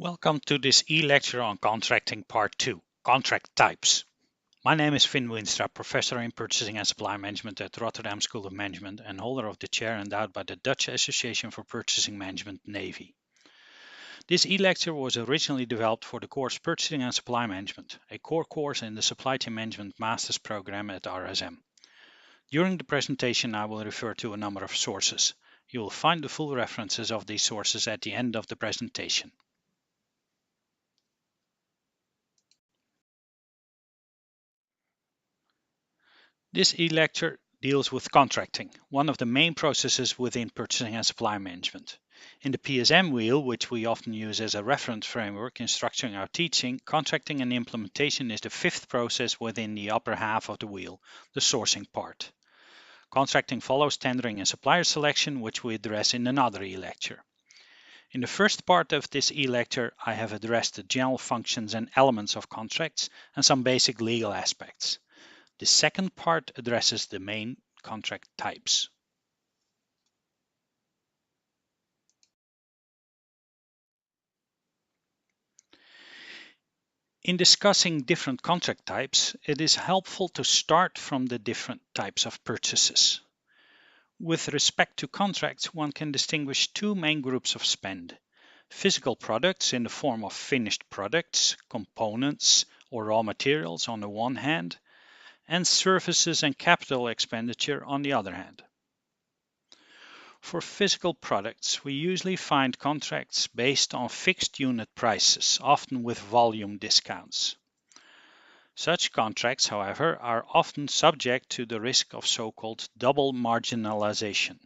Welcome to this e-lecture on contracting part 2, contract types. My name is Finn Winstra, professor in purchasing and supply management at Rotterdam School of Management and holder of the chair endowed by the Dutch Association for Purchasing Management, Navy. This e-lecture was originally developed for the course Purchasing and Supply Management, a core course in the Supply Chain Management Master's program at RSM. During the presentation, I will refer to a number of sources. You will find the full references of these sources at the end of the presentation. This e-lecture deals with contracting, one of the main processes within purchasing and supply management. In the PSM wheel, which we often use as a reference framework in structuring our teaching, contracting and implementation is the fifth process within the upper half of the wheel, the sourcing part. Contracting follows tendering and supplier selection, which we address in another e-lecture. In the first part of this e-lecture, I have addressed the general functions and elements of contracts and some basic legal aspects. The second part addresses the main contract types. In discussing different contract types, it is helpful to start from the different types of purchases. With respect to contracts, one can distinguish two main groups of spend. Physical products in the form of finished products, components, or raw materials on the one hand, and services and capital expenditure on the other hand. For physical products, we usually find contracts based on fixed unit prices, often with volume discounts. Such contracts, however, are often subject to the risk of so-called double marginalization.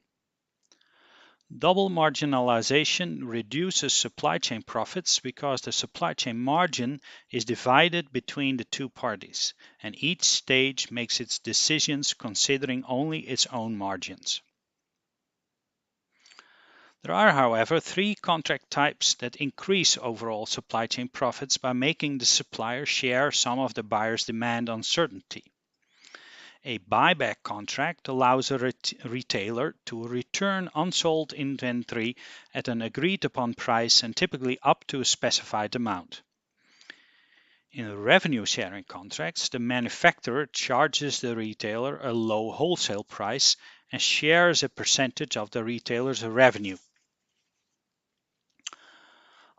Double marginalization reduces supply chain profits because the supply chain margin is divided between the two parties, and each stage makes its decisions considering only its own margins. There are, however, three contract types that increase overall supply chain profits by making the supplier share some of the buyer's demand uncertainty. A buyback contract allows a retailer to return unsold inventory at an agreed upon price and typically up to a specified amount. In revenue sharing contracts, the manufacturer charges the retailer a low wholesale price and shares a percentage of the retailer's revenue.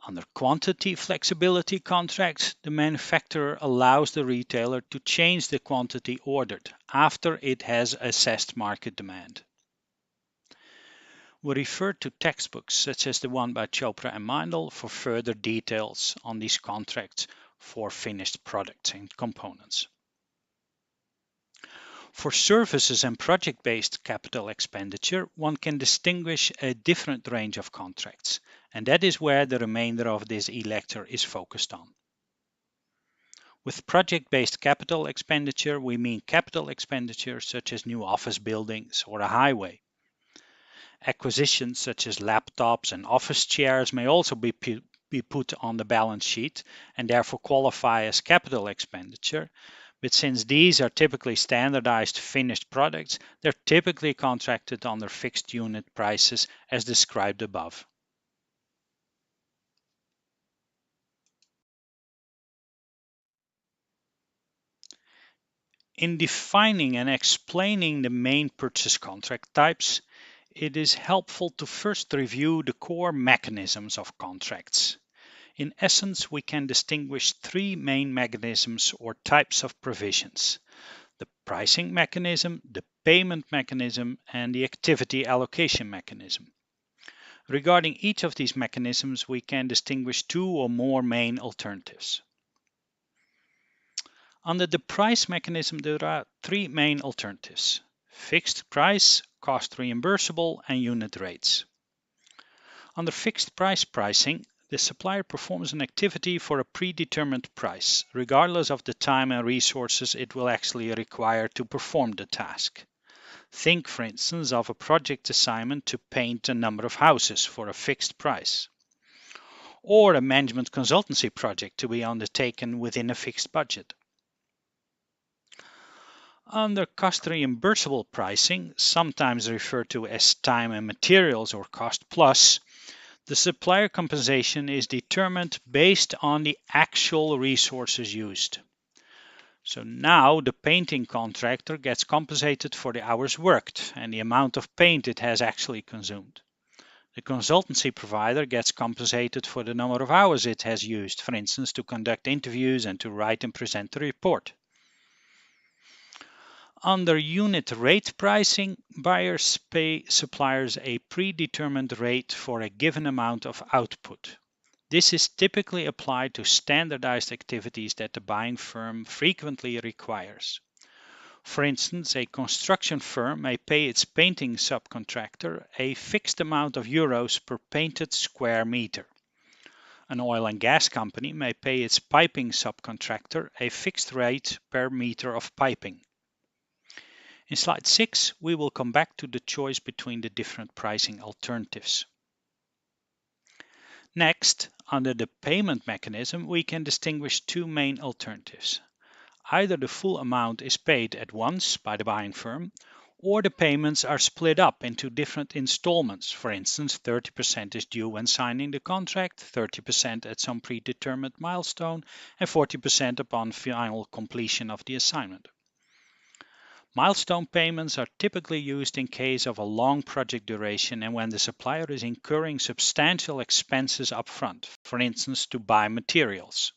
Under quantity flexibility contracts, the manufacturer allows the retailer to change the quantity ordered after it has assessed market demand. We refer to textbooks such as the one by Chopra and Mindel for further details on these contracts for finished products and components. For services and project-based capital expenditure, one can distinguish a different range of contracts, and that is where the remainder of this e-lecture is focused on. With project-based capital expenditure, we mean capital expenditure such as new office buildings or a highway. Acquisitions such as laptops and office chairs may also be put on the balance sheet and therefore qualify as capital expenditure. But since these are typically standardized finished products, they're typically contracted under fixed unit prices as described above. In defining and explaining the main purchase contract types, it is helpful to first review the core mechanisms of contracts. In essence, we can distinguish three main mechanisms or types of provisions: the pricing mechanism, the payment mechanism, and the activity allocation mechanism. Regarding each of these mechanisms, we can distinguish two or more main alternatives. Under the price mechanism, there are three main alternatives: fixed price, cost reimbursable, and unit rates. Under fixed price pricing, the supplier performs an activity for a predetermined price, regardless of the time and resources it will actually require to perform the task. Think, for instance, of a project assignment to paint a number of houses for a fixed price, or a management consultancy project to be undertaken within a fixed budget. Under cost reimbursable pricing, sometimes referred to as time and materials or cost plus, The supplier compensation is determined based on the actual resources used. So now the painting contractor gets compensated for the hours worked and the amount of paint it has actually consumed. The consultancy provider gets compensated for the number of hours it has used, for instance, to conduct interviews and to write and present the report. Under unit rate pricing, buyers pay suppliers a predetermined rate for a given amount of output. This is typically applied to standardized activities that the buying firm frequently requires. For instance, a construction firm may pay its painting subcontractor a fixed amount of euros per painted square meter. An oil and gas company may pay its piping subcontractor a fixed rate per meter of piping. In slide 6, we will come back to the choice between the different pricing alternatives. Next, under the payment mechanism, we can distinguish two main alternatives. Either the full amount is paid at once by the buying firm, or the payments are split up into different installments. For instance, 30% is due when signing the contract, 30% at some predetermined milestone, and 40% upon final completion of the assignment. Milestone payments are typically used in case of a long project duration and when the supplier is incurring substantial expenses upfront, for instance, to buy materials.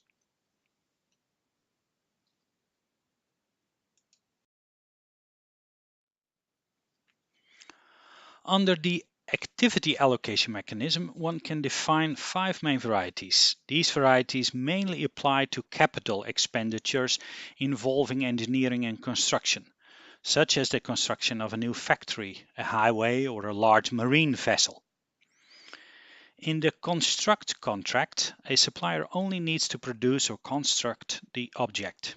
Under the activity allocation mechanism, one can define 5 main varieties. These varieties mainly apply to capital expenditures involving engineering and construction, such as the construction of a new factory, a highway, or a large marine vessel. In the construct contract, a supplier only needs to produce or construct the object,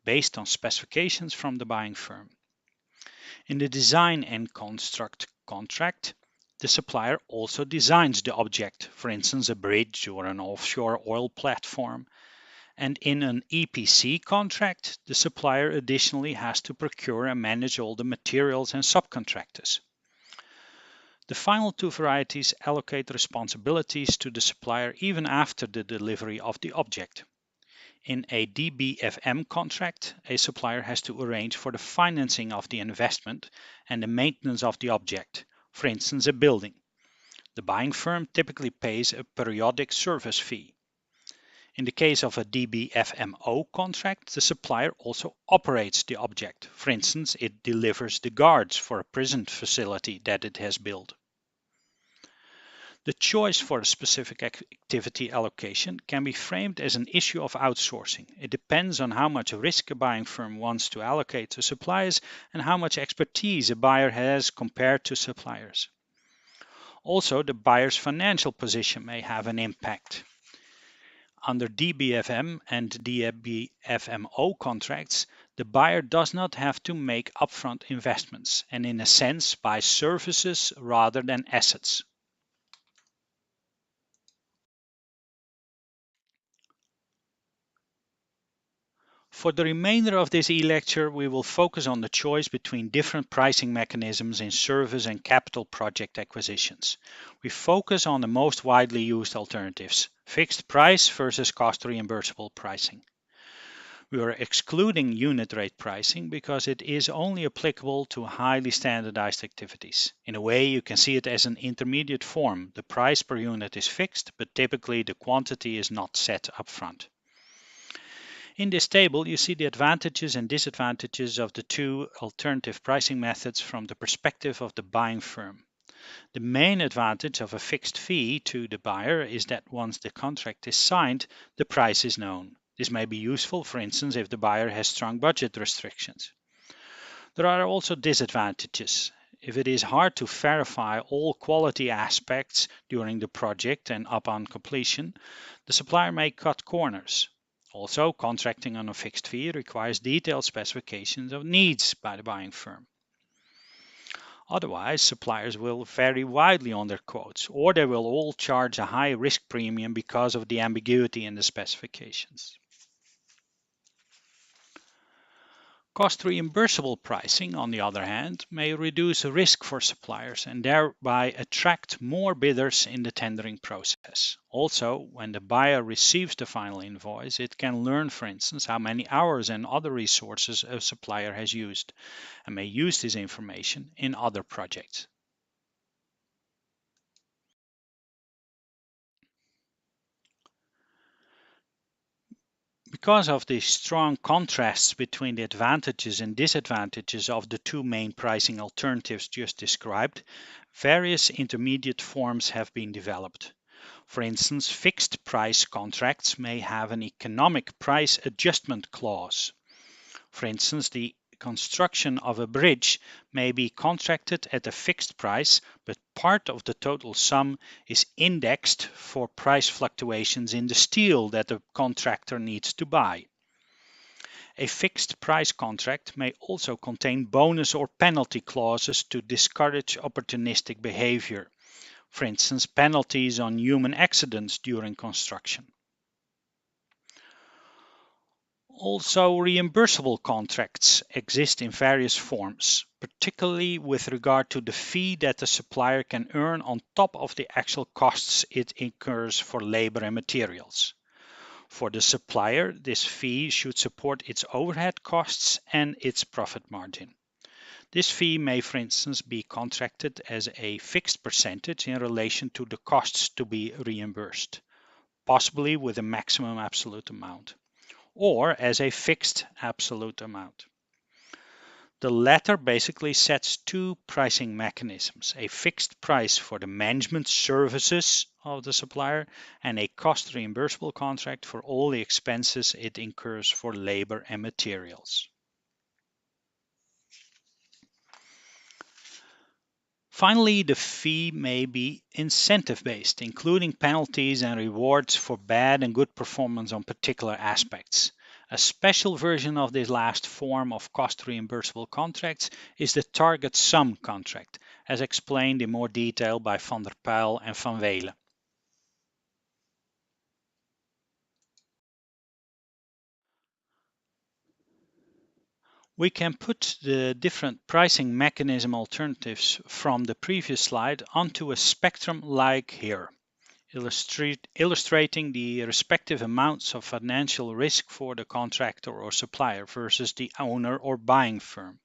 based on specifications from the buying firm. In the design and construct contract, the supplier also designs the object, for instance a bridge or an offshore oil platform. And in an EPC contract, the supplier additionally has to procure and manage all the materials and subcontractors. The final two varieties allocate responsibilities to the supplier even after the delivery of the object. In a DBFM contract, a supplier has to arrange for the financing of the investment and the maintenance of the object, for instance a building. The buying firm typically pays a periodic service fee. In the case of a DBFMO contract, the supplier also operates the object. For instance, it delivers the guards for a prison facility that it has built. The choice for a specific activity allocation can be framed as an issue of outsourcing. It depends on how much risk a buying firm wants to allocate to suppliers and how much expertise a buyer has compared to suppliers. Also, the buyer's financial position may have an impact. Under DBFM and DBFMO contracts, the buyer does not have to make upfront investments and in a sense buys services rather than assets. For the remainder of this e-lecture, we will focus on the choice between different pricing mechanisms in service and capital project acquisitions. We focus on the most widely used alternatives, fixed price versus cost reimbursable pricing. We are excluding unit rate pricing because it is only applicable to highly standardized activities. In a way, you can see it as an intermediate form. The price per unit is fixed, but typically the quantity is not set upfront. In this table, you see the advantages and disadvantages of the two alternative pricing methods from the perspective of the buying firm. The main advantage of a fixed fee to the buyer is that once the contract is signed, the price is known. This may be useful, for instance, if the buyer has strong budget restrictions. There are also disadvantages. If it is hard to verify all quality aspects during the project and upon completion, the supplier may cut corners. Also, contracting on a fixed fee requires detailed specifications of needs by the buying firm. Otherwise, suppliers will vary widely on their quotes, or they will all charge a high risk premium because of the ambiguity in the specifications. Cost reimbursable pricing, on the other hand, may reduce risk for suppliers and thereby attract more bidders in the tendering process. Also, when the buyer receives the final invoice, it can learn, for instance, how many hours and other resources a supplier has used and may use this information in other projects. Because of the strong contrasts between the advantages and disadvantages of the two main pricing alternatives just described, various intermediate forms have been developed. For instance, fixed price contracts may have an economic price adjustment clause. For instance, the construction of a bridge may be contracted at a fixed price, but part of the total sum is indexed for price fluctuations in the steel that the contractor needs to buy. A fixed price contract may also contain bonus or penalty clauses to discourage opportunistic behavior. For instance, penalties on human accidents during construction. Also, reimbursable contracts exist in various forms, particularly with regard to the fee that the supplier can earn on top of the actual costs it incurs for labor and materials. For the supplier, this fee should support its overhead costs and its profit margin. This fee may, for instance, be contracted as a fixed percentage in relation to the costs to be reimbursed, possibly with a maximum absolute amount, or as a fixed absolute amount. The latter basically sets two pricing mechanisms, a fixed price for the management services of the supplier and a cost reimbursable contract for all the expenses it incurs for labor and materials. Finally, the fee may be incentive-based, including penalties and rewards for bad and good performance on particular aspects. A special version of this last form of cost reimbursable contracts is the target sum contract, as explained in more detail by Van der Pijl and Van Welen. We can put the different pricing mechanism alternatives from the previous slide onto a spectrum like here, illustrating the respective amounts of financial risk for the contractor or supplier versus the owner or buying firm.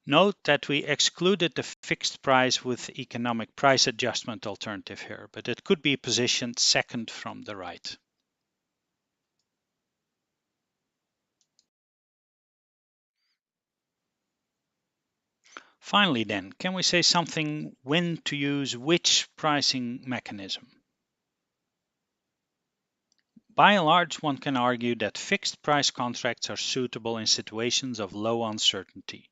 Note that we excluded the fixed price with economic price adjustment alternative here, but it could be positioned second from the right. Finally then, can we say something when to use which pricing mechanism? By and large, one can argue that fixed price contracts are suitable in situations of low uncertainty.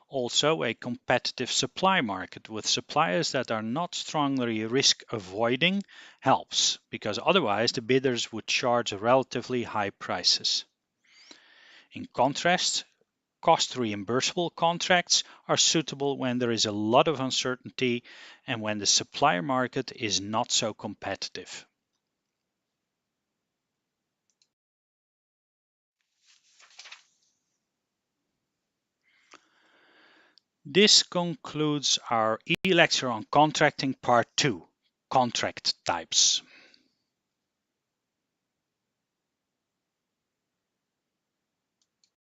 Also, a competitive supply market with suppliers that are not strongly risk avoiding helps, because otherwise the bidders would charge relatively high prices. In contrast, cost reimbursable contracts are suitable when there is a lot of uncertainty and when the supplier market is not so competitive. This concludes our e-lecture on contracting part 2, contract types.